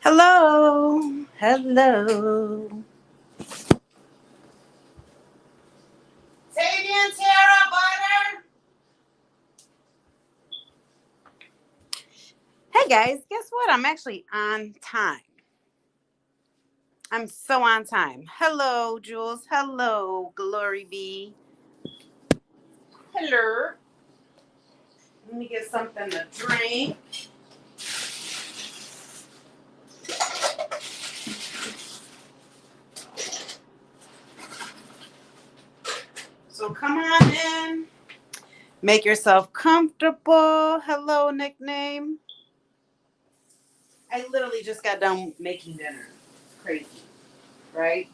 Hello. Hello. Tavian Tara Butter. Hey guys, guess what? I'm actually on time. I'm so on time. Hello, Jules. Hello, Glory B. Hello. Let me get something to drink. So come on in. Make yourself comfortable. Hello, nickname. I literally just got done making dinner. Crazy, right?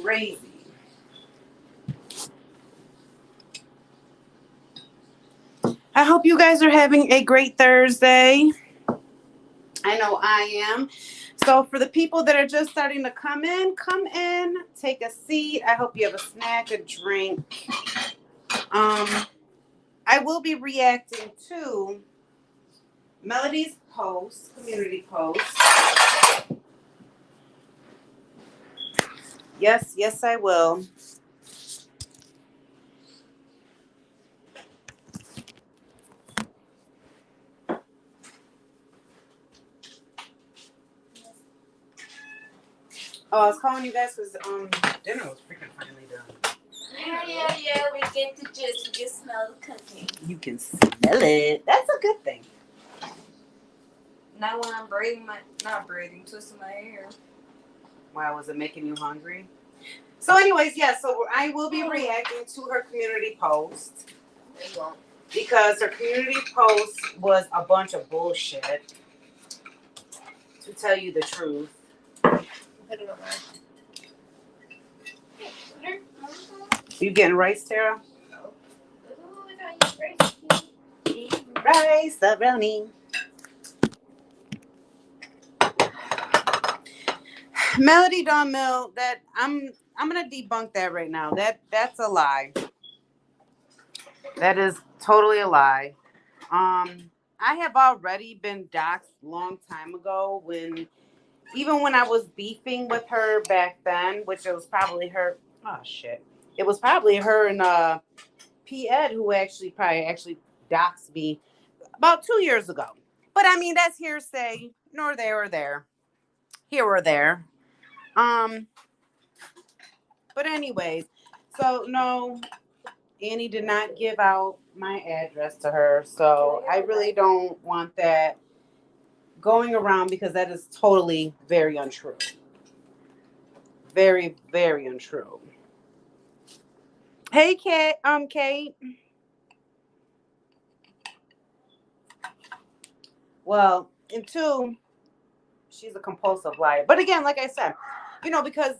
Crazy. I hope you guys are having a great Thursday. I know I am. So for the people that are just starting to come in, take a seat. I hope you have a snack, a drink. I will be reacting to Melody's post, community post. Yes, I will. Oh, I was calling you guys because dinner was freaking finally done. Yeah. We get to just smell the cooking. You can smell it. That's a good thing. Not when I'm twisting my hair. Wow, was it making you hungry? So, anyways, yeah. So I will be reacting to her community post. There you go. Because her community post was a bunch of bullshit. To tell you the truth. Put it over. You getting rice, Tara? No. Oh, I got you rice. Rice, the brownie. Melody Dawn Mill. That I'm gonna debunk that right now. That's a lie. That is totally a lie. I have already been doxxed long time ago even when I was beefing with her back then, which it was probably her. Oh shit! It was probably her and P. Ed who actually doxed me about 2 years ago. But I mean that's hearsay, nor there or there, here or there. Um, but anyways, so no, Annie did not give out my address to her, so I really don't want that going around because that is totally very untrue. Very, very untrue. Hey, Kate. Kate. Well, and two, she's a compulsive liar. But again, like I said, because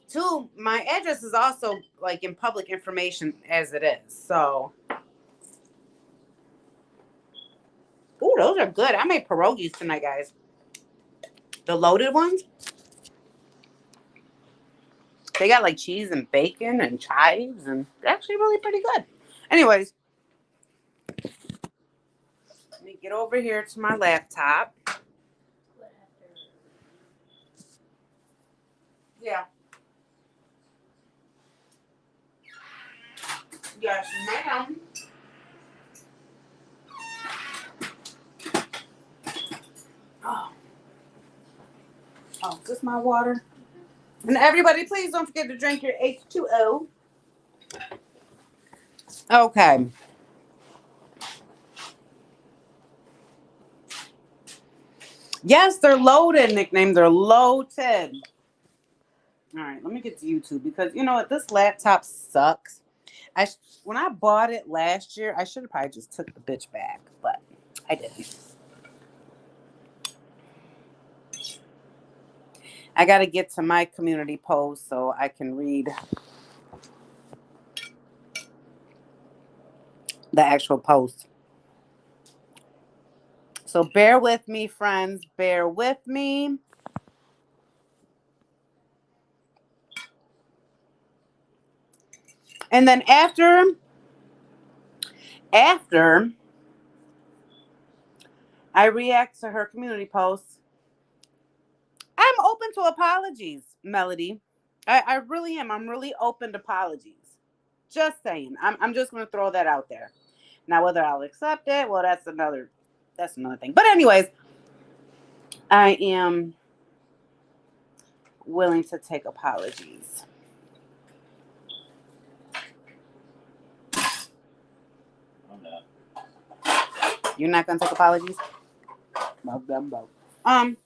two, my address is also like in public information as it is. So, ooh, those are good. I made pierogies tonight, guys. The loaded ones. They got like cheese and bacon and chives, and they're actually really pretty good. Anyways, let me get over here to my laptop. Yeah. Yes, ma'am. Oh, is this my water? And everybody, please don't forget to drink your H2O. Okay. Yes, they're loaded, nickname. They're loaded. All right, let me get to YouTube because you know what? This laptop sucks. When I bought it last year, I should have probably just took the bitch back, but I didn't. I got to get to my community post so I can read the actual post. So bear with me, friends. Bear with me. And then after I react to her community posts, I'm open to apologies, Melody. I really am. I'm really open to apologies. Just saying. I'm just gonna throw that out there. Now whether I'll accept it, well that's another thing. But anyways, I am willing to take apologies. I'm not. You're not gonna take apologies? Um,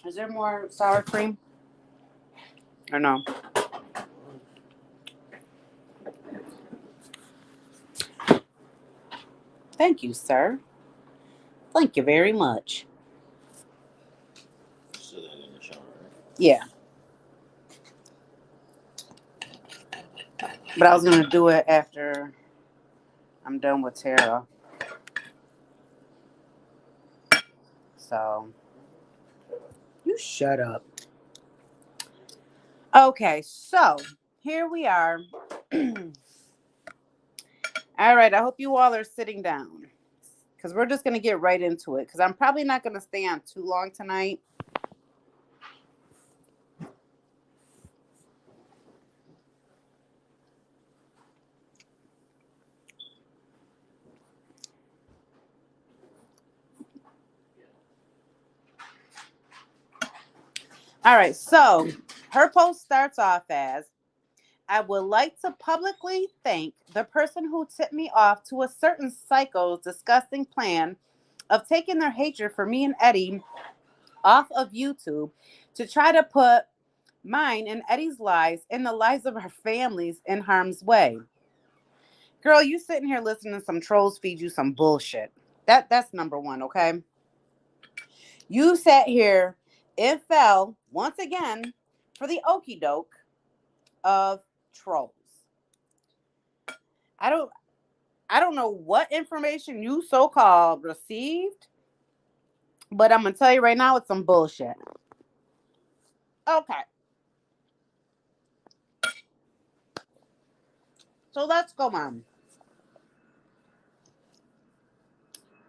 is there more sour cream? Or no? Thank you, sir. Thank you very much. So that in the shower, right? Yeah. But I was gonna do it after I'm done with Tara. So you shut up. Okay, so here we are. All right, I hope you all are sitting down because we're just gonna get right into it because I'm probably not gonna stay on too long tonight. All right, so her post starts off as I would like to publicly thank the person who tipped me off to a certain psycho's disgusting plan of taking their hatred for me and Eddie off of YouTube to try to put mine and Eddie's lives and the lives of our families in harm's way. Girl, you sitting here listening to some trolls feed you some bullshit. That's number one, okay? You sat here and fell once again for the okey doke of trolls. I don't I don't know what information you so called received, but I'm gonna tell you right now it's some bullshit. Okay. So let's go on.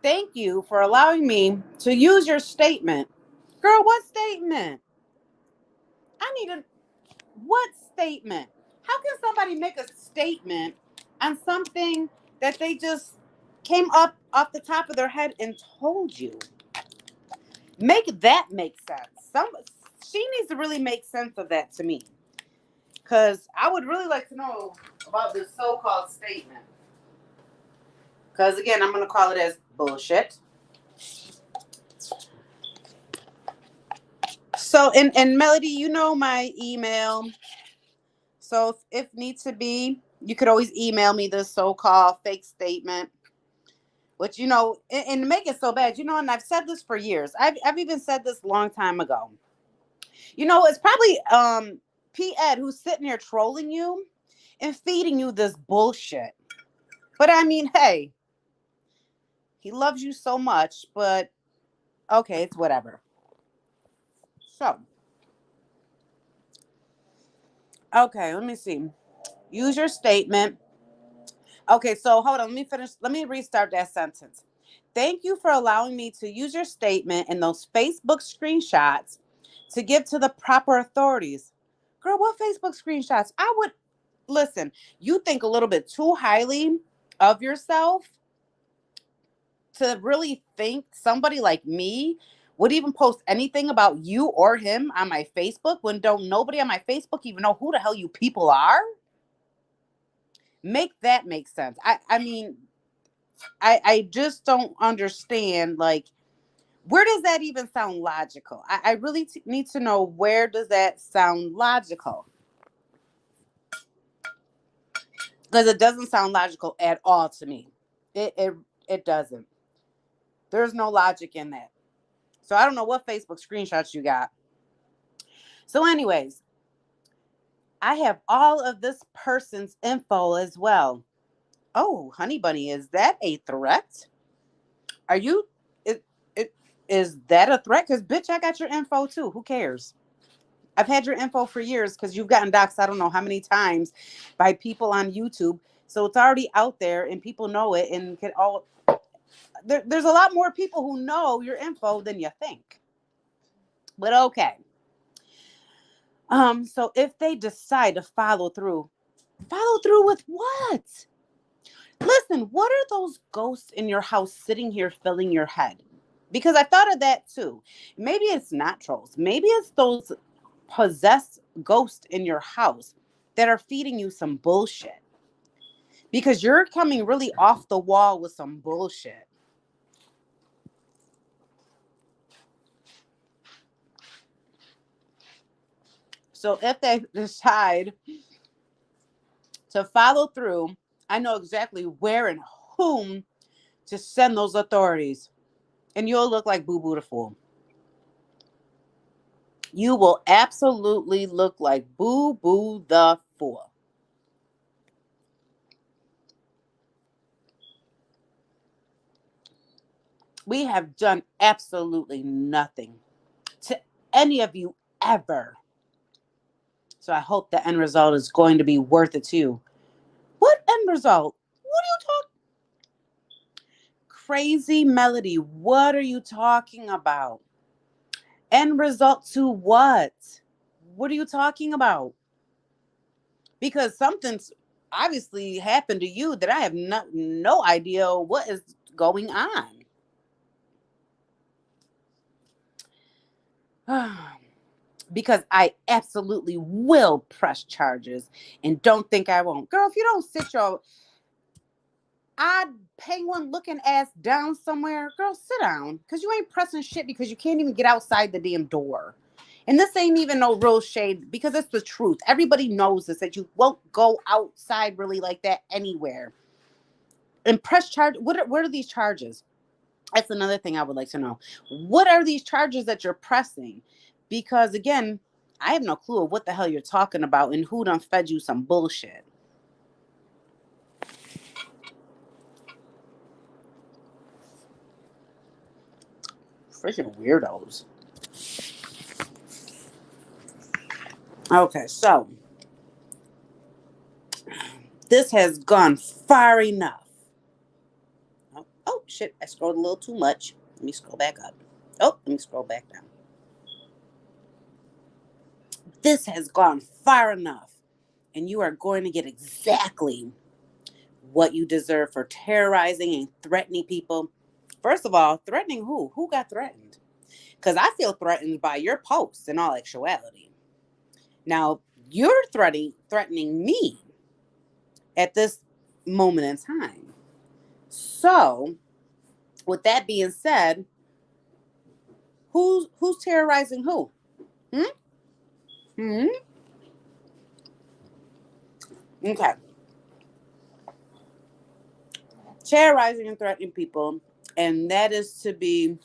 Thank you for allowing me to use your statement. Girl, what statement? I need a what statement? How can somebody make a statement on something that they just came up off the top of their head and told you? Make that make sense. She needs to really make sense of that to me. Cause I would really like to know about this so-called statement. Cause again, I'm gonna call it as bullshit. So and Melody, you know my email. So if needs to be, you could always email me this so-called fake statement. Which and to make it so bad, and I've said this for years. I've even said this a long time ago. It's probably P Ed who's sitting here trolling you and feeding you this bullshit. But I mean, hey, he loves you so much, but okay, it's whatever. So, okay, let me see. Use your statement. Okay, so hold on. Let me finish. Let me restart that sentence. Thank you for allowing me to use your statement and those Facebook screenshots to give to the proper authorities. Girl, what Facebook screenshots? I would listen. You think a little bit too highly of yourself to really think somebody like me would even post anything about you or him on my Facebook when don't nobody on my Facebook even know who the hell you people are? Make that make sense. I mean, I just don't understand, like, where does that even sound logical? I really need to know, where does that sound logical? Because it doesn't sound logical at all to me. It doesn't. There's no logic in that. So I don't know what Facebook screenshots you got. So anyways, I have all of this person's info as well. Oh, honey bunny, is that a threat? Are you it, it is that a threat? Because bitch, I got your info too. Who cares? I've had your info for years because you've gotten doxxed I don't know how many times by people on YouTube. So it's already out there and people know it and can all there's a lot more people who know your info than you think. But okay. So if they decide to follow through with what? Listen, what are those ghosts in your house sitting here filling your head? Because I thought of that too. Maybe it's not trolls. Maybe it's those possessed ghosts in your house that are feeding you some bullshit. Because you're coming really off the wall with some bullshit. So if they decide to follow through, I know exactly where and whom to send those authorities. And you'll look like Boo Boo the Fool. You will absolutely look like Boo Boo the Fool. We have done absolutely nothing to any of you ever. So I hope the end result is going to be worth it too. What end result? What are you talking? Crazy Melody, what are you talking about? End result to what? What are you talking about? Because something's obviously happened to you that I have no idea what is going on. Because I absolutely will press charges and don't think I won't. Girl, if you don't sit your odd penguin looking ass down somewhere, girl, sit down. Because you ain't pressing shit because you can't even get outside the damn door. And this ain't even no real shade because it's the truth. Everybody knows this, that you won't go outside really like that anywhere. And press charge. What are these charges? That's another thing I would like to know. What are these charges that you're pressing? Because again, I have no clue of what the hell you're talking about and who done fed you some bullshit. Freaking weirdos. Okay, so this has gone far enough. Oh shit, I scrolled a little too much. Let me scroll back up. Oh, let me scroll back down. This has gone far enough. And you are going to get exactly what you deserve for terrorizing and threatening people. First of all, threatening who? Who got threatened? Because I feel threatened by your posts in all actuality. Now, you're threatening me at this moment in time. So, with that being said, who's terrorizing who? Hmm? Hmm? Okay. Terrorizing and threatening people, and that is to be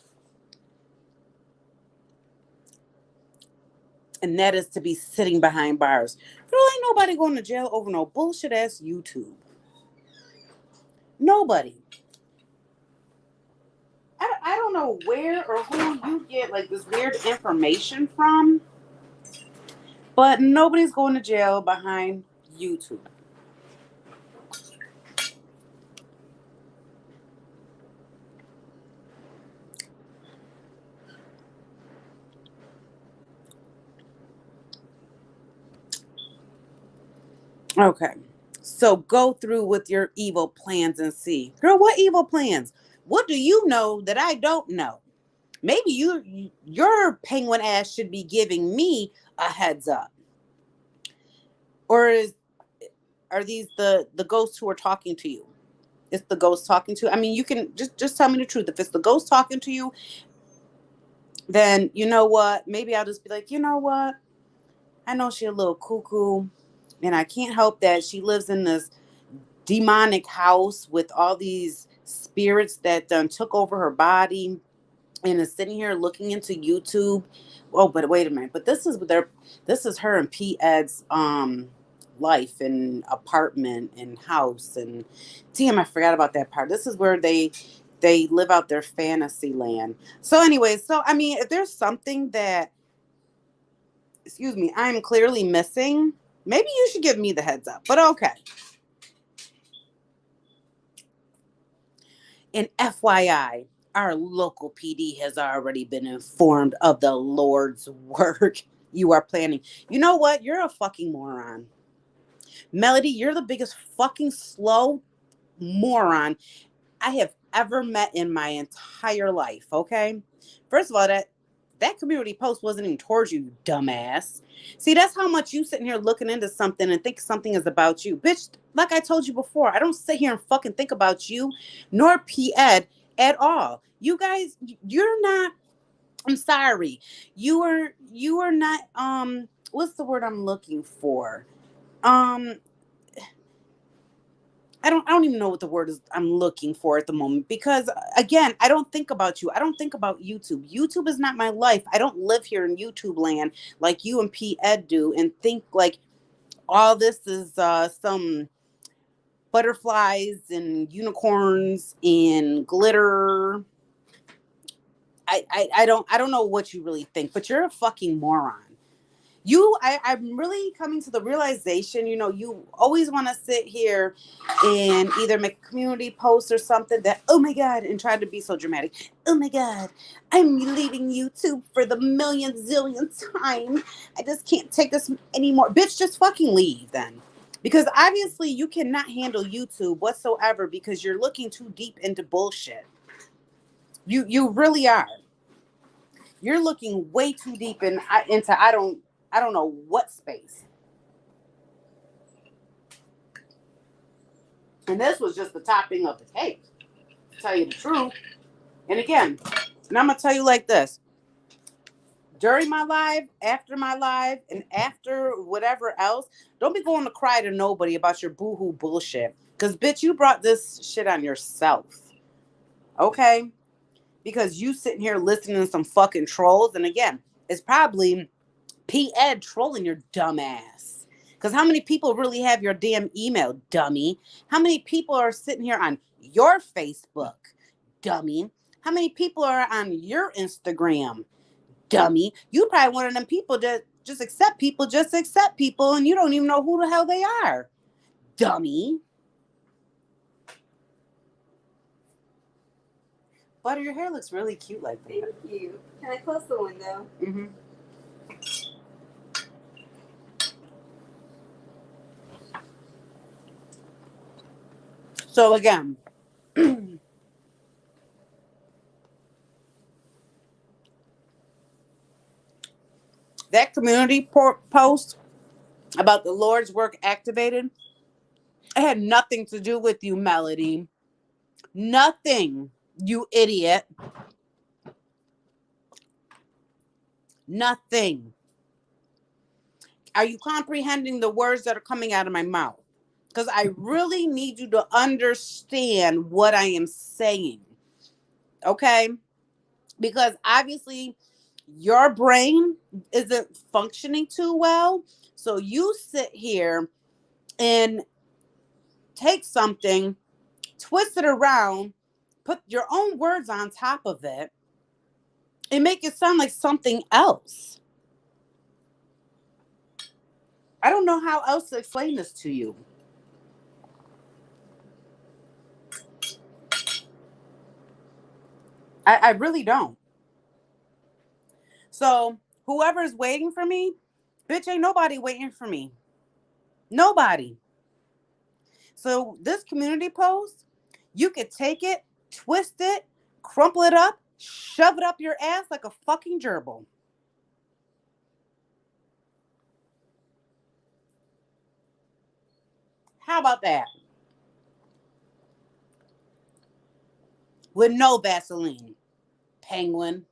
sitting behind bars. Girl, ain't nobody going to jail over no bullshit ass YouTube. Nobody. I don't know where or who you get like this weird information from, but nobody's going to jail behind YouTube. Okay. So go through with your evil plans and see. Girl, what evil plans? What do you know that I don't know? Maybe your penguin ass should be giving me a heads up. Or are these the ghosts who are talking to you? It's the ghost talking to you. I mean, you can just tell me the truth. If it's the ghost talking to you, then you know what? Maybe I'll just be like, you know what? I know she's a little cuckoo, and I can't help that she lives in this demonic house with all these spirits that took over her body and is sitting here looking into YouTube. Oh, but wait a minute. But this is her and P Ed's life and apartment and house and damn, I forgot about that part. This is where they live out their fantasy land. So anyway, so I mean, if there's something that excuse me, I'm clearly missing. Maybe you should give me the heads up, but okay. And FYI, our local PD has already been informed of the Lord's work you are planning. You know what? You're a fucking moron. Melody, you're the biggest fucking slow moron I have ever met in my entire life, okay? First of all, that community post wasn't even towards you, dumbass. See, that's how much you sitting here looking into something and think something is about you. Bitch, like I told you before, I don't sit here and fucking think about you nor P-Ed at all. You guys, you're not, I'm sorry. You are not, what's the word I'm looking for? Um, I don't even know what the word is I'm looking for at the moment because again, I don't think about you. I don't think about YouTube. YouTube is not my life. I don't live here in YouTube land like you and P Ed do and think like all this is some butterflies and unicorns and glitter. I don't know what you really think, but you're a fucking moron. I'm really coming to the realization, you always want to sit here and either make a community post or something that, oh my God, and try to be so dramatic. Oh my God, I'm leaving YouTube for the millionth zillionth time. I just can't take this anymore. Bitch, just fucking leave then. Because obviously you cannot handle YouTube whatsoever because you're looking too deep into bullshit. You really are. You're looking way too deep into I don't know what space. And this was just the topping of the cake, to tell you the truth. And again, and I'm gonna tell you like this: during my live, after my live, and after whatever else, don't be going to cry to nobody about your boohoo bullshit. Cause bitch, you brought this shit on yourself. Okay? Because you sitting here listening to some fucking trolls, and again, it's probably P Ed trolling your dumb ass. Because how many people really have your damn email, dummy? How many people are sitting here on your Facebook, dummy? How many people are on your Instagram, dummy? You probably one of them people that just accept people, and you don't even know who the hell they are, dummy. Butter, your hair looks really cute like that. Thank you. Can I close the window? Mm-hmm. So again, that community post about the Lord's work activated, it had nothing to do with you, Melody. Nothing, you idiot. Nothing. Are you comprehending the words that are coming out of my mouth? Because I really need you to understand what I am saying. Okay? Because obviously your brain isn't functioning too well. So you sit here and take something, twist it around, put your own words on top of it, and make it sound like something else. I don't know how else to explain this to you. I really don't. So whoever's waiting for me, bitch, ain't nobody waiting for me. Nobody. So this community post, you could take it, twist it, crumple it up, shove it up your ass like a fucking gerbil. How about that? With no Vaseline. Penguin.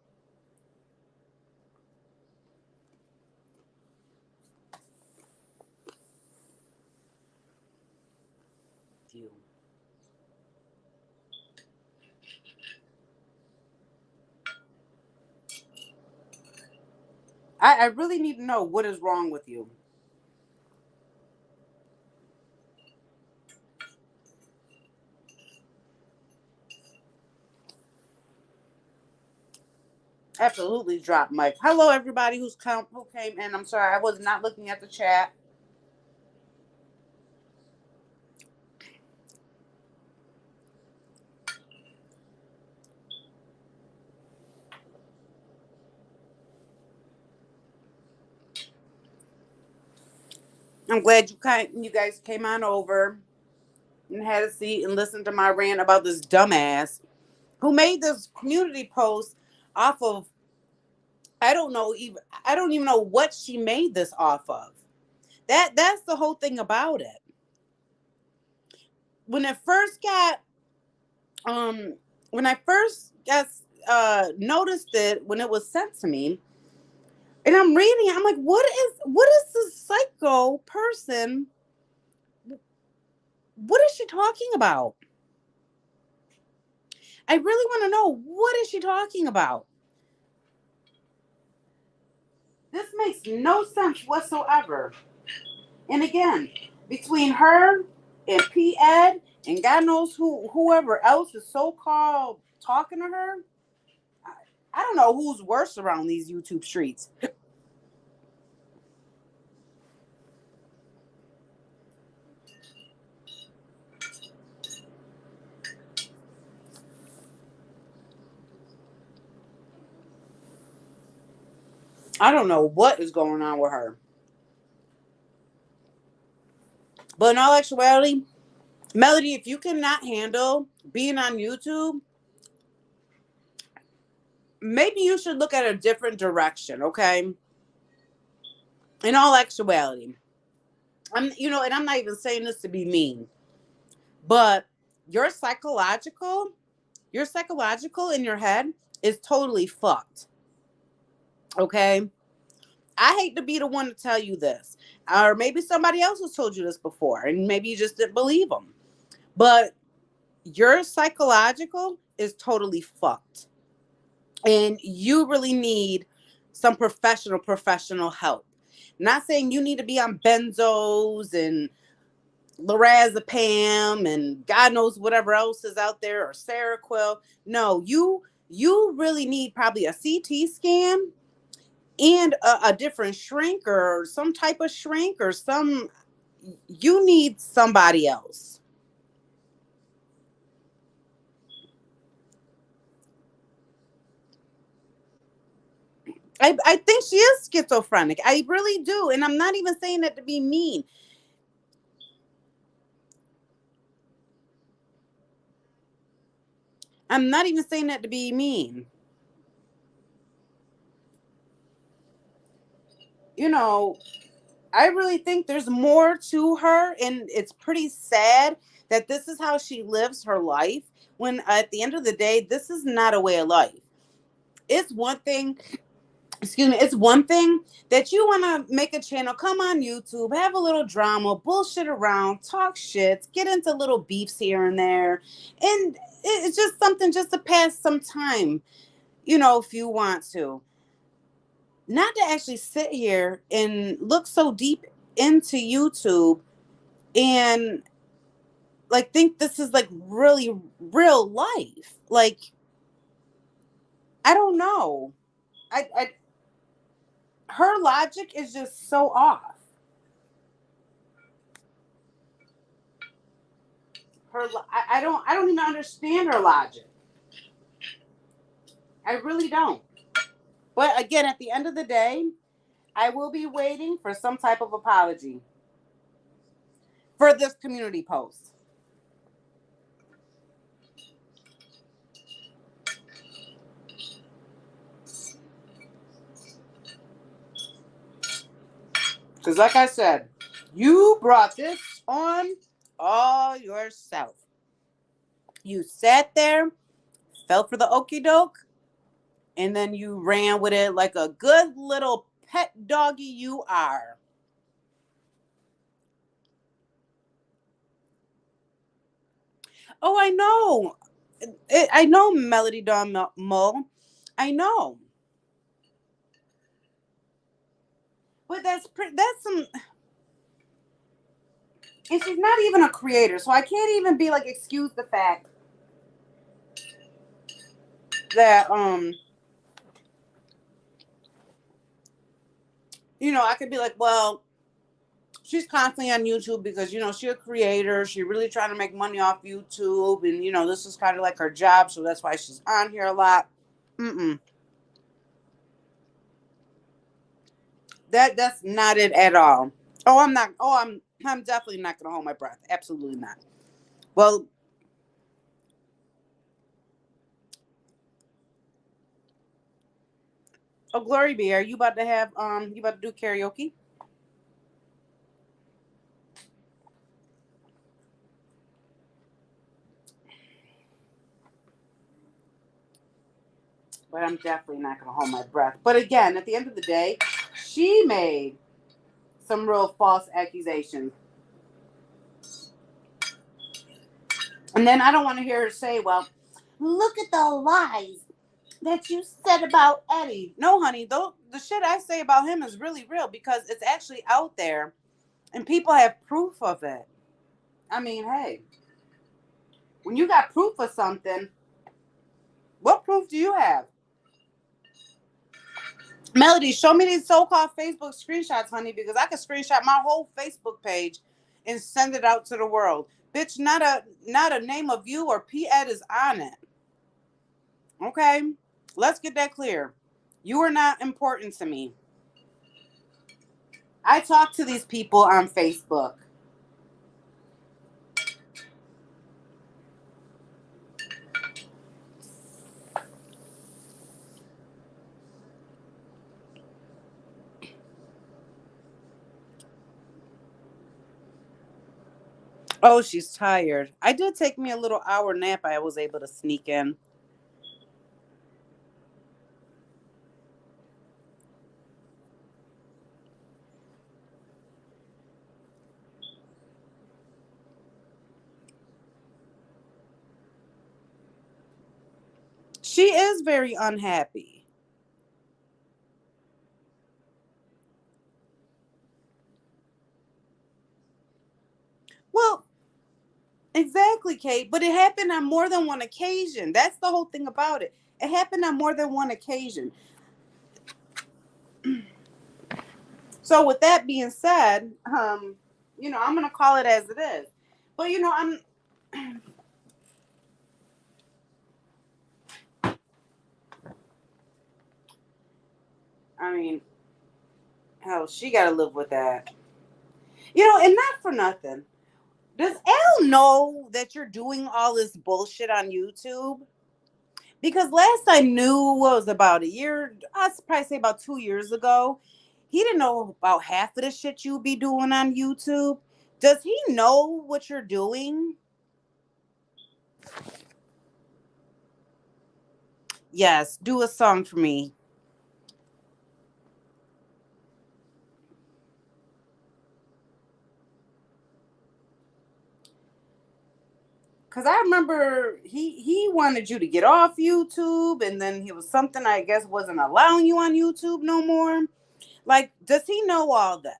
You. I really need to know what is wrong with you. Absolutely drop mic. Hello, everybody who came in. I'm sorry, I was not looking at the chat. I'm glad you guys came on over and had a seat and listened to my rant about this dumbass who made this community post off of I don't even know what she made this off of. That's the whole thing about it. When it first got um when I first got noticed it when it was sent to me, and I'm reading it, I'm like, what is this psycho person? What is she talking about? I really want to know, what is she talking about? This makes no sense whatsoever. And again, between her and P. Ed and God knows whoever else is so-called talking to her, I don't know who's worse around these YouTube streets. I don't know what is going on with her. But in all actuality, Melody, if you cannot handle being on YouTube, maybe you should look at a different direction, okay? In all actuality. And I'm not even saying this to be mean, but your psychological in your head is totally fucked. Okay? I hate to be the one to tell you this. Or maybe somebody else has told you this before, and maybe you just didn't believe them. But your psychological is totally fucked. And you really need some professional help. Not saying you need to be on benzos and lorazepam and God knows whatever else is out there, or Seroquel. No, you really need probably a CT scan and a different shrink, or some type of shrink, or you need somebody else. I think she is schizophrenic. I really do. And I'm not even saying that to be mean. I'm not even saying that to be mean. You know, I really think there's more to her, and it's pretty sad that this is how she lives her life. When at the end of the day, this is not a way of life. It's one thing, excuse me, it's one thing that you want to make a channel, come on YouTube, have a little drama, bullshit around, talk shit, get into little beefs here and there. And it's just something just to pass some time, if you want to. Not to actually sit here and look so deep into YouTube and like think this is like really real life. Like, I don't know. I Her logic is just so off. I don't even understand her logic. I really don't. But again, at the end of the day, I will be waiting for some type of apology for this community post. Because like I said, you brought this on all yourself. You sat there, fell for the okie doke, and then you ran with it like a good little pet doggy you are. Oh, I know. I know, Melody Dawn Mull. I know. But that's some, and she's not even a creator, so I can't even be like excuse the fact that I could be like, well, she's constantly on YouTube because, she's a creator. She really trying to make money off YouTube. And, this is kind of like her job. So that's why she's on here a lot. Mm-mm. That's not it at all. Oh, I'm not. Oh, I'm definitely not going to hold my breath. Absolutely not. Well, oh, Glory B, are you about to you about to do karaoke? But I'm definitely not going to hold my breath. But again, at the end of the day, she made some real false accusations. And then I don't want to hear her say, well, look at the lies that you said about Eddie. No, honey, the shit I say about him is really real because it's actually out there and people have proof of it. I mean, hey, when you got proof of something, what proof do you have? Melody, show me these so-called Facebook screenshots, honey, because I can screenshot my whole Facebook page and send it out to the world. Bitch, not a name of you or P-Ed is on it. Okay? Let's get that clear. You are not important to me. I talk to these people on Facebook. Oh, she's tired. I did take me a little hour nap I was able to sneak in. She is very unhappy. Well, exactly, Kate. But it happened on more than one occasion. That's the whole thing about it. It happened on more than one occasion. So, with that being said, I'm gonna call it as it is. But I mean, hell, she got to live with that. And not for nothing. Does Elle know that you're doing all this bullshit on YouTube? Because last I knew was about a year, I'd probably say about 2 years ago. He didn't know about half of the shit you be doing on YouTube. Does he know what you're doing? Yes, do a song for me. Cause I remember he wanted you to get off YouTube, and then he was something I guess wasn't allowing you on YouTube no more. Like, does he know all this?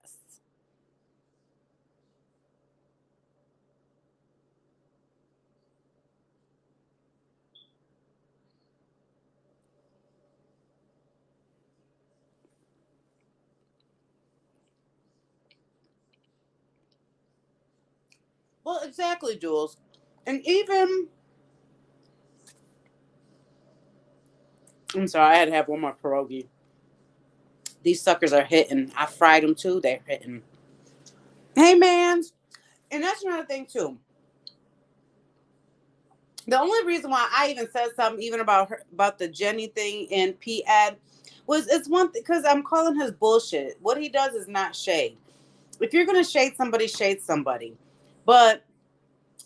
Well, exactly, Jules. And even I'm sorry, I had to have one more pierogi. These suckers are hitting. I fried them too. They're hitting. Hey, man. And that's another thing too. The only reason why I even said something even about her about the Jenny thing in P ad was it's one thing because I'm calling his bullshit. What he does is not shade. If you're gonna shade somebody, shade somebody. But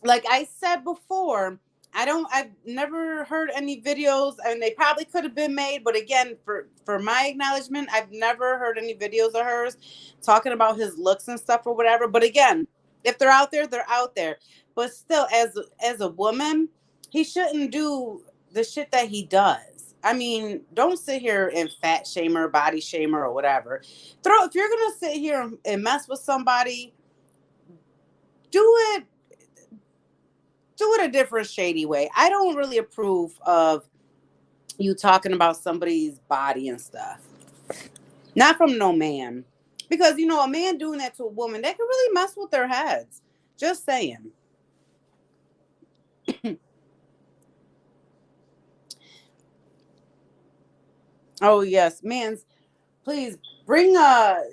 like I said before, I've never heard any videos, and they probably could have been made, but again, for my acknowledgement, I've never heard any videos of hers talking about his looks and stuff or whatever. But again, if they're out there, they're out there. But still, as a woman, he shouldn't do the shit that he does. I mean, don't sit here and fat shame her, body shame her, or whatever. If you're gonna sit here and mess with somebody, do it do it a different shady way. I don't really approve of you talking about somebody's body and stuff. Not from no man. Because, you know, a man doing that to a woman, that can really mess with their heads. Just saying. Oh, yes. Man, please bring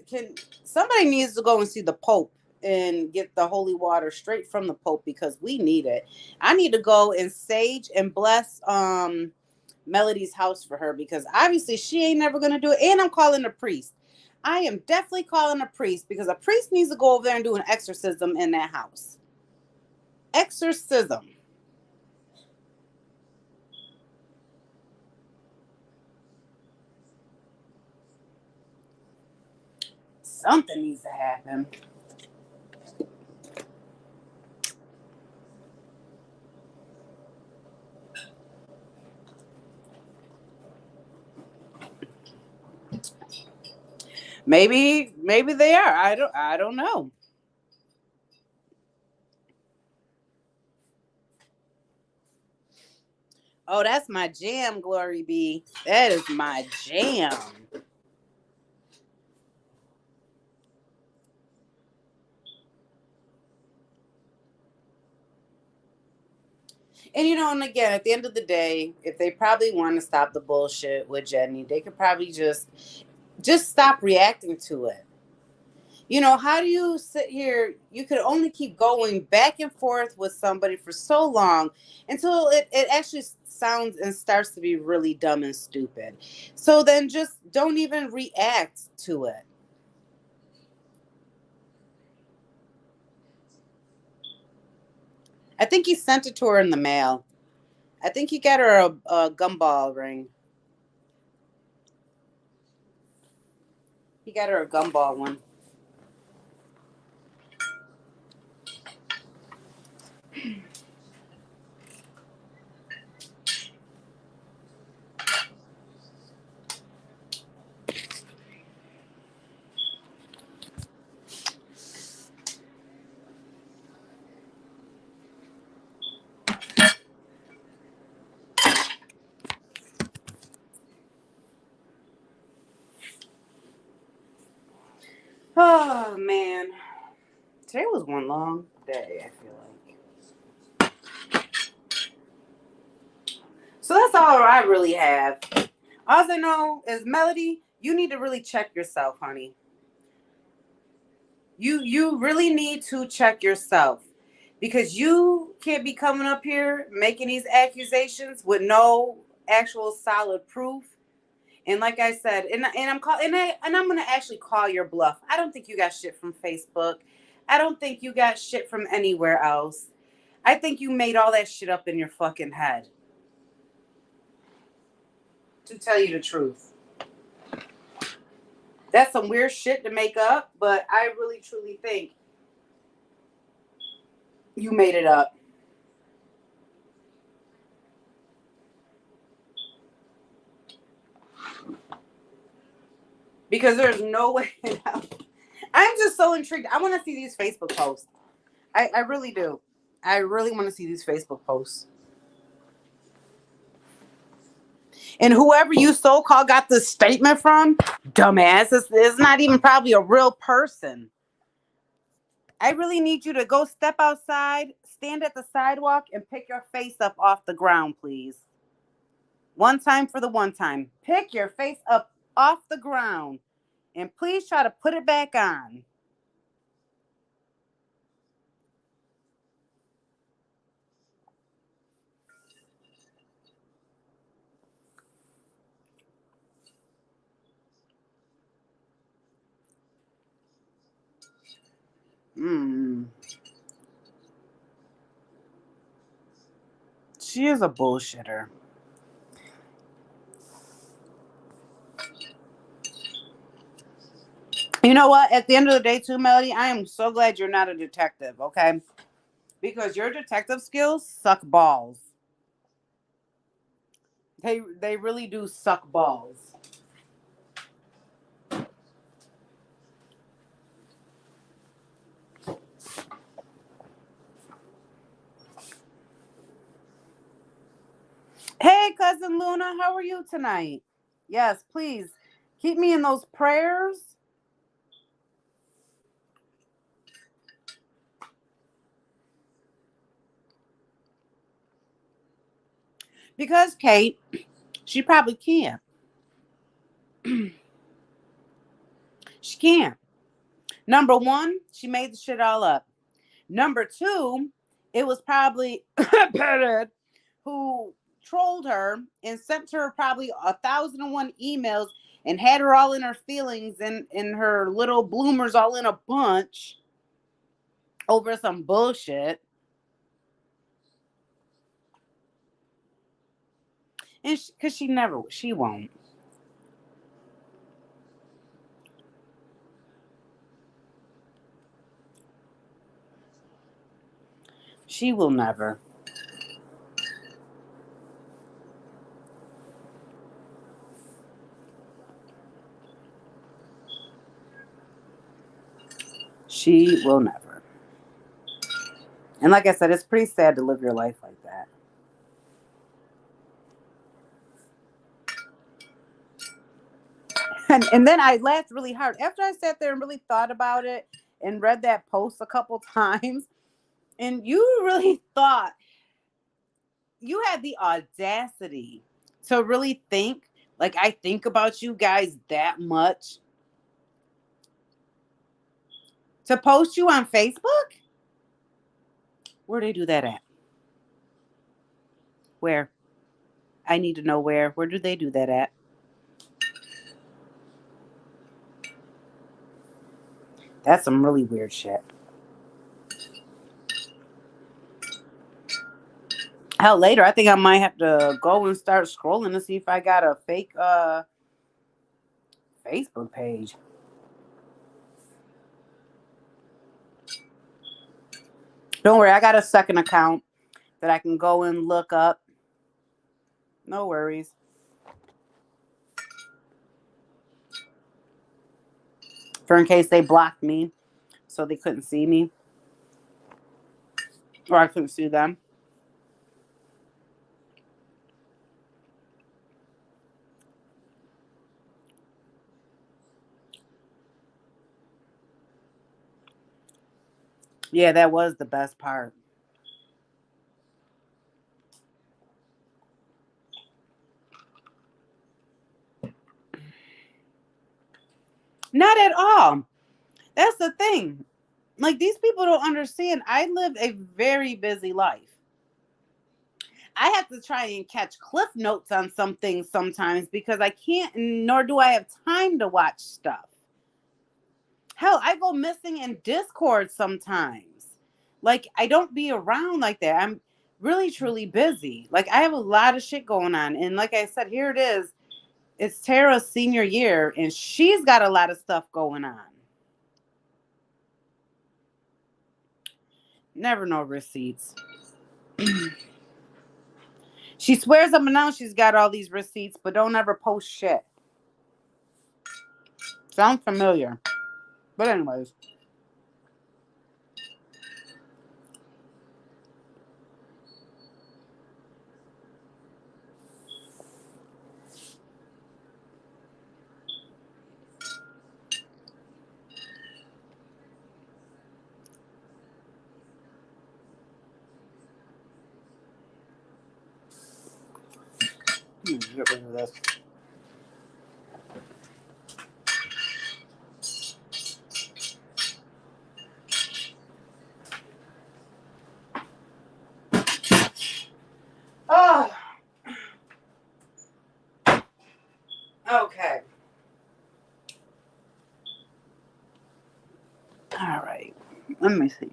can somebody needs to go and see the Pope and get the holy water straight from the Pope because we need it. I need to go and sage and bless Melody's house for her because obviously she ain't never gonna do it. And I'm calling a priest. I am definitely calling a priest because a priest needs to go over there and do an exorcism in that house. Exorcism. Something needs to happen. Maybe they are. I don't know. Oh, that's my jam, Glory B. That is my jam. And you know, and again, at the end of the day, if they probably want to stop the bullshit with Jenny, they could probably just stop reacting to it. You know, how do you sit here? You could only keep going back and forth with somebody for so long until it actually sounds and starts to be really dumb and stupid. So then just don't even react to it. I think he sent it to her in the mail. I think he got her a gumball ring. He got her a gumball one. Oh man, today was one long day. I feel like. So that's all I really have. All I know is Melody, you need to really check yourself, honey. You really need to check yourself because you can't be coming up here making these accusations with no actual solid proof. And like I said, and I'm gonna actually call your bluff. I don't think you got shit from Facebook. I don't think you got shit from anywhere else. I think you made all that shit up in your fucking head. To tell you the truth. That's some weird shit to make up, but I really truly think you made it up. Because there's no way. I'm just so intrigued. I want to see these Facebook posts. I really do. I really want to see these Facebook posts. And whoever you so called got this statement from, dumbass, it's not even probably a real person. I really need you to go step outside, stand at the sidewalk, and pick your face up off the ground, please. One time for the one time. Pick your face up off the ground and please try to put it back on. Mm. She is a bullshitter. You know what? At the end of the day, too, Melody, I am so glad you're not a detective, okay? Because your detective skills suck balls. They really do suck balls. Hey, cousin Luna, how are you tonight? Yes, please keep me in those prayers. Because Kate, she probably can't. She can't. Number one, she made the shit all up. Number two, it was probably Perez who trolled her and sent her probably 1,001 emails and had her all in her feelings and her little bloomers all in a bunch over some bullshit. And because she won't. She will never. She will never. And like I said, it's pretty sad to live your life like that. And then I laughed really hard after I sat there and really thought about it and read that post a couple times. And you really thought you had the audacity to really think like I think about you guys that much to post you on Facebook? Where they do that at? Where? I need to know where. Where do they do that at? That's some really weird shit. Hell, later, I think I might have to go and start scrolling to see if I got a fake Facebook page. Don't worry, I got a second account that I can go and look up. No worries. For in case they blocked me so they couldn't see me or I couldn't see them. Yeah, that was the best part. Not at all. That's the thing. Like, these people don't understand. I live a very busy life. I have to try and catch cliff notes on some things sometimes because I can't, nor do I have time to watch stuff. Hell, I go missing in Discord sometimes. Like, I don't be around like that. I'm really, truly busy. Like, I have a lot of shit going on. And like I said, here it is. It's Tara's senior year, and she's got a lot of stuff going on. Never no receipts. She swears up and down she's got all these receipts, but don't ever post shit. Sounds familiar. But anyways. Get rid of this. Oh. Okay. All right. Let me see.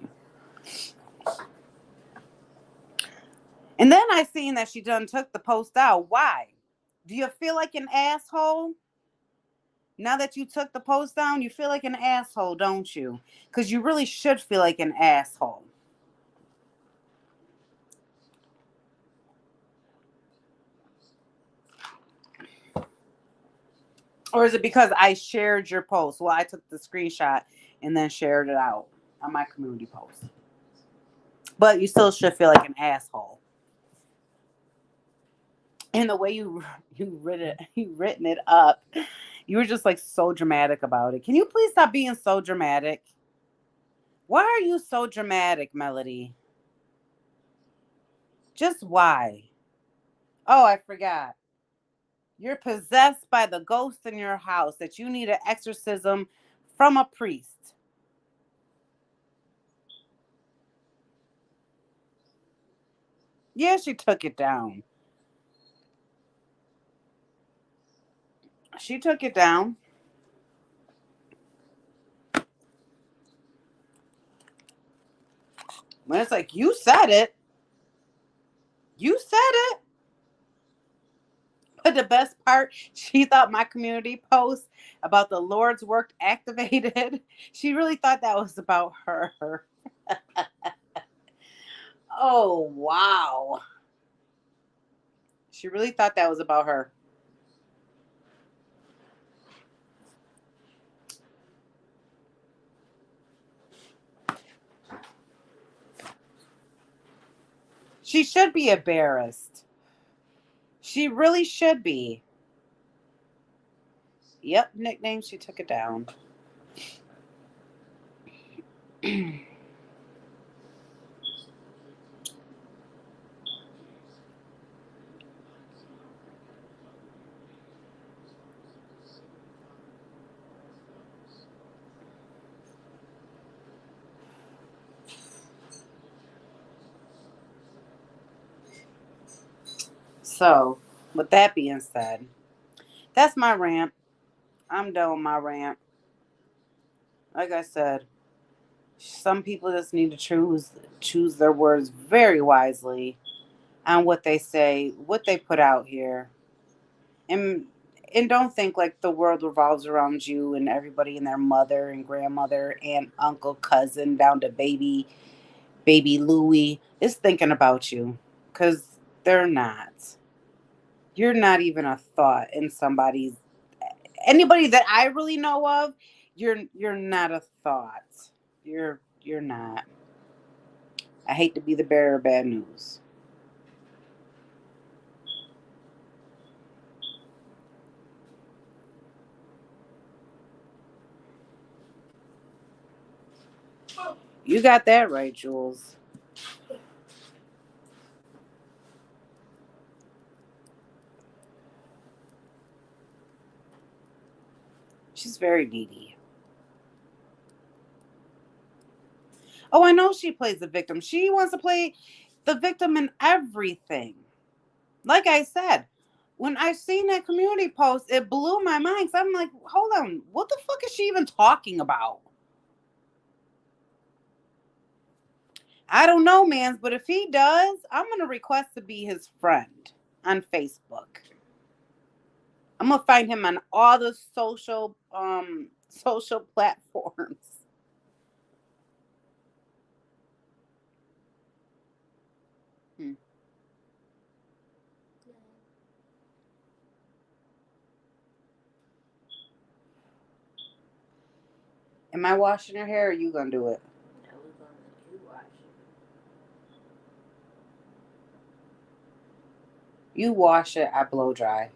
And then I seen that she done took the post out. Why? Do you feel like an asshole? Now that you took the post down, you feel like an asshole, don't you? Because you really should feel like an asshole. Or is it because I shared your post? Well, I took the screenshot and then shared it out on my community post. But you still should feel like an asshole. And the way you written it up, you were just like so dramatic about it. Can you please stop being so dramatic? Why are you so dramatic, Melody? Just why? Oh, I forgot. You're possessed by the ghost in your house that you need an exorcism from a priest. Yeah, she took it down. She took it down. When it's like, you said it. You said it. But the best part, she thought my community post about the Lord's work activated, she really thought that was about her. Oh, wow. She really thought that was about her. She should be embarrassed. She really should be. Yep, nickname, she took it down. So, with that being said, that's my rant. I'm done with my rant. Like I said, some people just need to choose their words very wisely on what they say, what they put out here. And and don't think like the world revolves around you and everybody and their mother and grandmother and uncle, cousin, down to baby Louie is thinking about you, cuz they're not. You're not even a thought in somebody's anybody that I really know of, you're not a thought. You're not. I hate to be the bearer of bad news. You got that right, Jules. She's very needy. Oh, I know she plays the victim. She wants to play the victim in everything. Like I said, when I seen that community post, it blew my mind. So I'm like, hold on, what the fuck is she even talking about? I don't know, man, but if he does, I'm gonna request to be his friend on Facebook. I'm gonna find him on all the social platforms. Hmm. Am I washing your hair or are you gonna do it? I was gonna let you watch You wash it, I blow dry. it.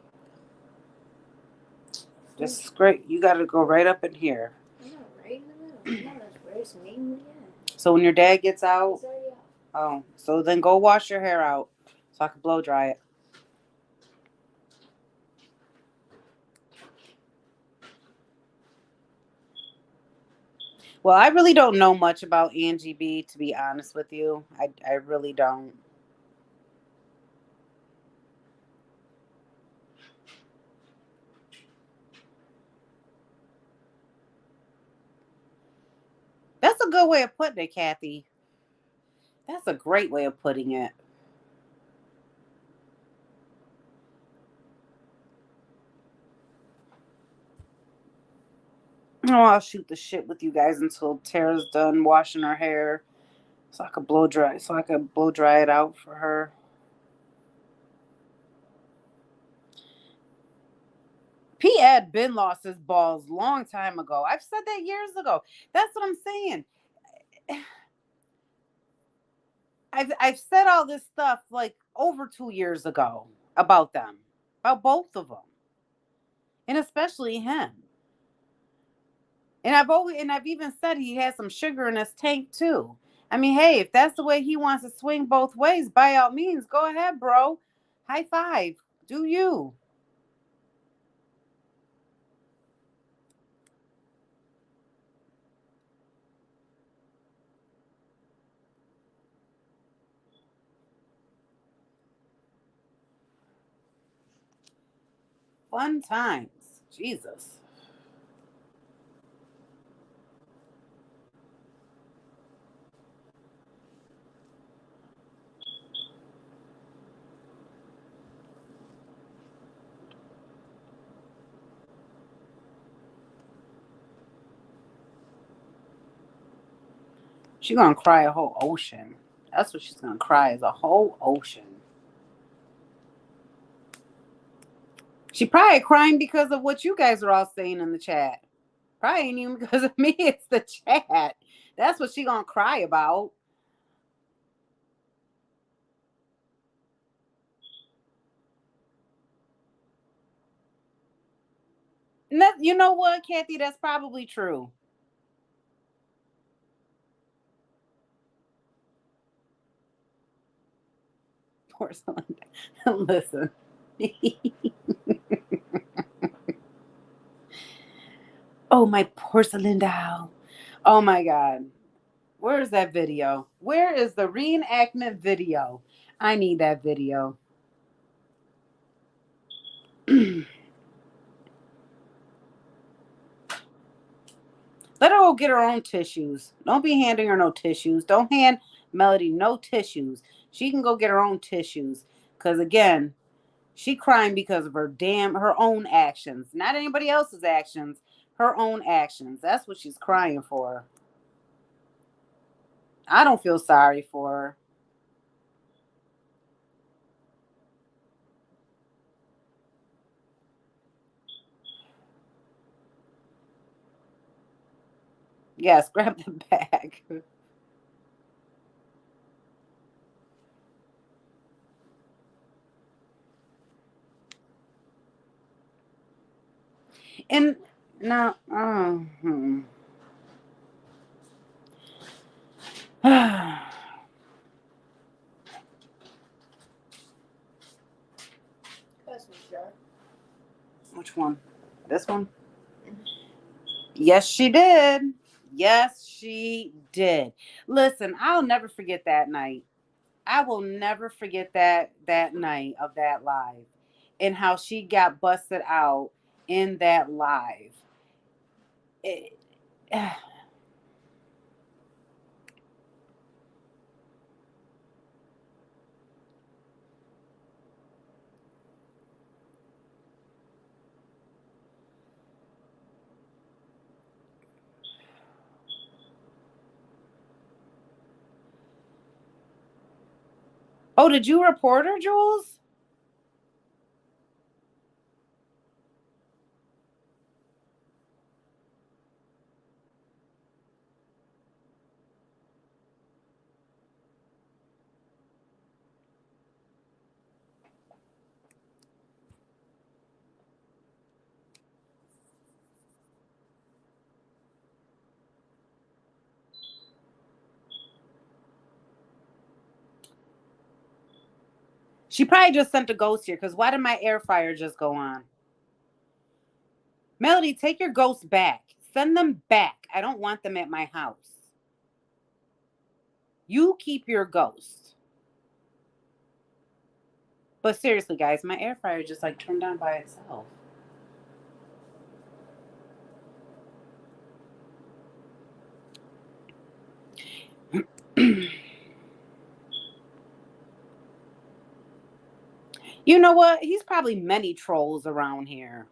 Just scrape. You got to go right up in here. I know, right in the middle. I know that's where it's mainly at. So when your dad gets out, It's already out. oh, so then go wash your hair out so I can blow dry it. Well, I really don't know much about Angie B, to be honest with you. I really don't. That's a good way of putting it, Kathy. That's a great way of putting it. Oh, I'll shoot the shit with you guys until Tara's done washing her hair, so I could blow dry it out for her. P. Ed been lost his balls long time ago. I've said that years ago. That's what I'm saying. I've said all this stuff like over 2 years ago about them, about both of them, and especially him. And I've even said he has some sugar in his tank too. I mean, hey, if that's the way he wants to swing both ways, by all means, go ahead, bro. High five. Do you? Fun times. Jesus. She's gonna cry a whole ocean. That's what she's gonna cry is a whole ocean. She probably crying because of what you guys are all saying in the chat. Probably ain't even because of me. It's the chat. That's what she gonna cry about. And that, you know what, Kathy? That's probably true. Porcelain. Listen. Oh, my porcelain doll. Oh my God. Where is that video? Where is the reenactment video? I need that video. Let her go get her own tissues. Don't be handing her no tissues. Don't hand Melody no tissues. She can go get her own tissues. Because again, she crying because of her own actions. Not anybody else's actions. Her own actions. That's what she's crying for. I don't feel sorry for her. Yes, grab the bag. And now, Christmas jar. which one? This one? Yes, she did. Yes, she did. Listen, I'll never forget that night. I will never forget that night of that live and how she got busted out in that live. It- oh, did you report her, Jules? She probably just sent a ghost here because why did my air fryer just go on? Melody, take your ghosts back. Send them back. I don't want them at my house. You keep your ghosts. But seriously, guys, my air fryer just like turned on by itself. You know what? He's probably many trolls around here.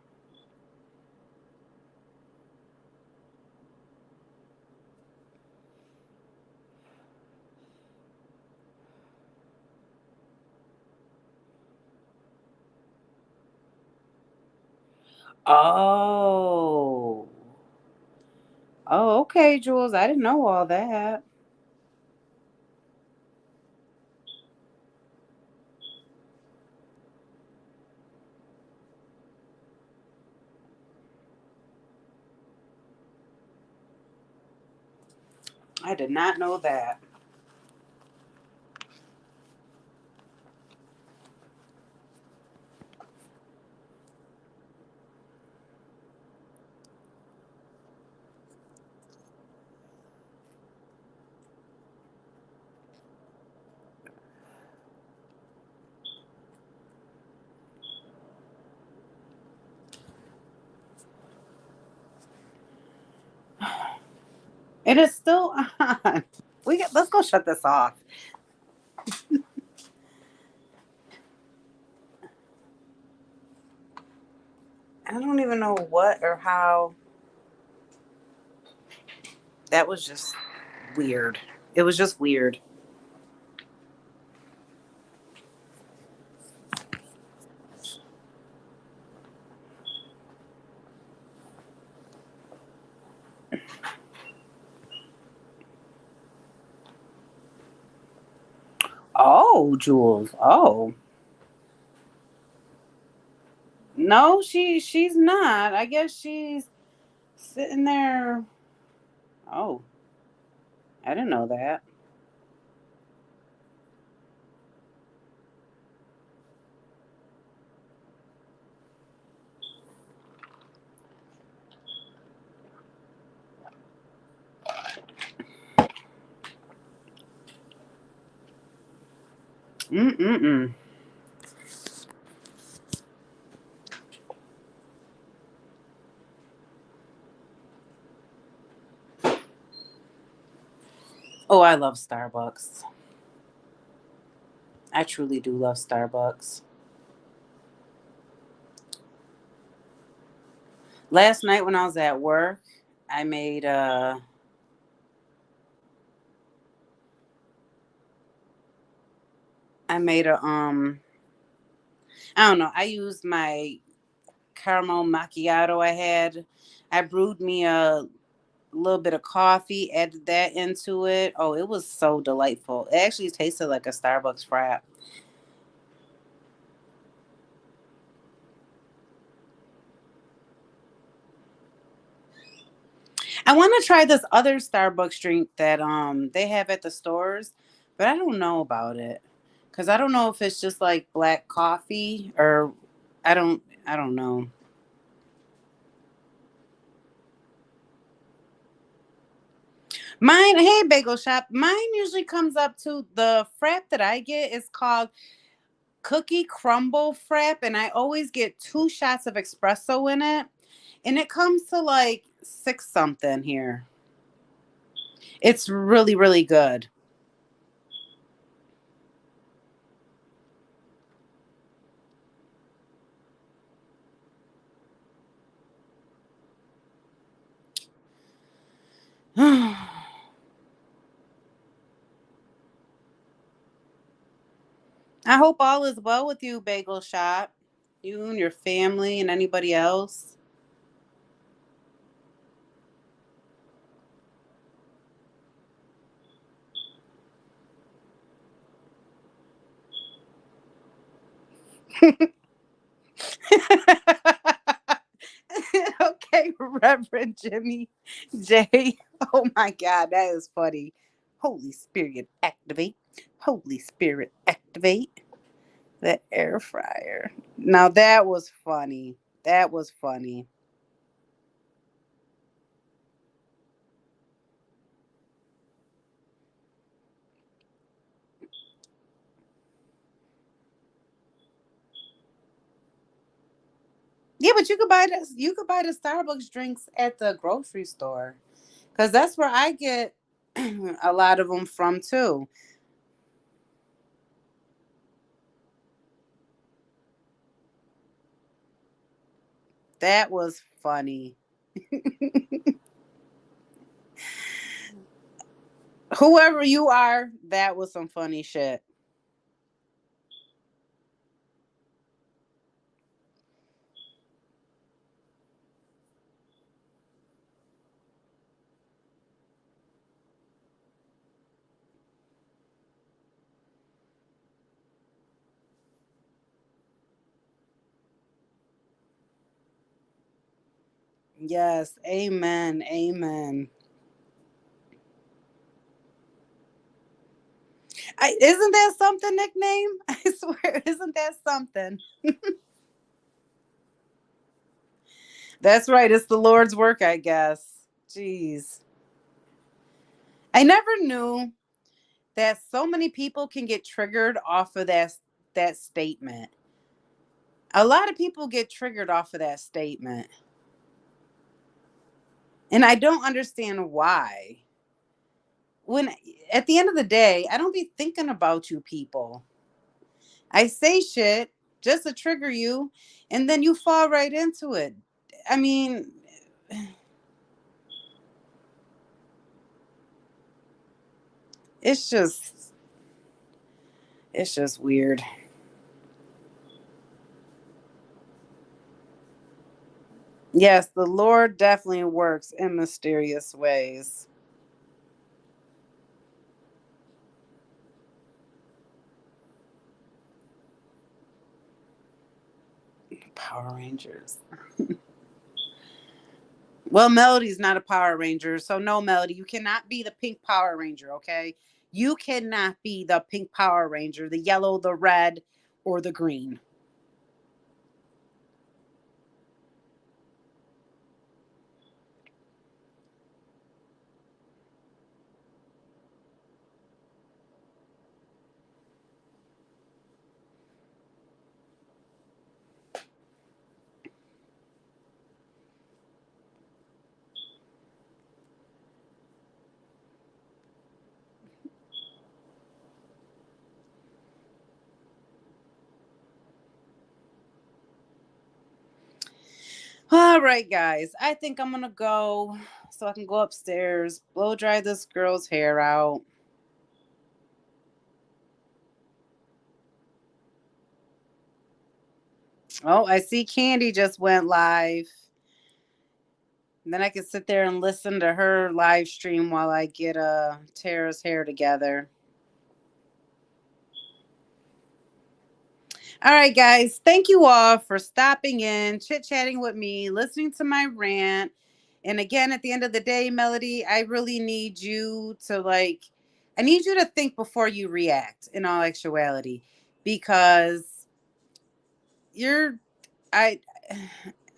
Oh. Oh, okay, Jules. I didn't know all that. I did not know that. It is still on. Let's go shut this off. I don't even know what or how. That was just weird. It was just weird. Oh, Jules. Oh. No, she's not. I guess she's sitting there. Oh, I didn't know that. Mm-mm-mm. Oh, I love Starbucks. I truly do love Starbucks. Last night when I was at work, I made a I made a I don't know. I used my caramel macchiato I had. I brewed me a little bit of coffee, added that into it. Oh, it was so delightful. It actually tasted like a Starbucks frap. I want to try this other Starbucks drink that they have at the stores, but I don't know about it cuz I don't know if it's just like black coffee or I don't know. Mine, hey bagel shop, mine usually comes up to the frap that I get is called cookie crumble frap and I always get 2 shots of espresso in it and it comes to like 6 something here. It's really really good. I hope all is well with you, Bagel Shop. You and your family and anybody else. Okay, Reverend Jimmy J. Oh my God, that is funny. Holy Spirit, activate. Holy Spirit, activate the air fryer. Now that was funny. That was funny. Yeah, but you could buy the Starbucks drinks at the grocery store because that's where I get a lot of them from too. That was funny. Whoever you are, that was some funny shit. Yes, amen, amen. Isn't that something nickname? I swear, isn't that something? That's right. It's the Lord's work, I guess. Jeez, I never knew that so many people can get triggered off of that statement. A lot of people get triggered off of that statement, and I don't understand why. when at the end of the day, I don't be thinking about you people. I say shit just to trigger you, and then you fall right into it. I mean, it's just it's just weird. Yes, the Lord definitely works in mysterious ways. Power Rangers. Well, Melody's not a Power Ranger, so no, Melody, you cannot be the pink Power Ranger, okay? You cannot be the pink Power Ranger, the yellow, the red, or the green. All right, guys, I think I'm gonna go so I can go upstairs, blow dry this girl's hair out. Oh, I see Candy just went live. And then I can sit there and listen to her live stream while I get Tara's hair together. All right, guys. Thank you all for stopping in, chit chatting with me, listening to my rant. And again, at the end of the day, Melody, I really need you to I need you to think before you react in all actuality, because you're, I,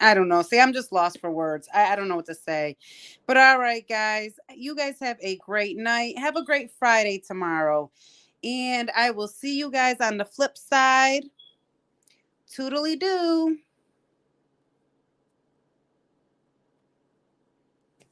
I don't know. See, I'm just lost for words. I don't know what to say. But all right, guys, you guys have a great night. Have a great Friday tomorrow. And I will see you guys on the flip side. Toodly doo.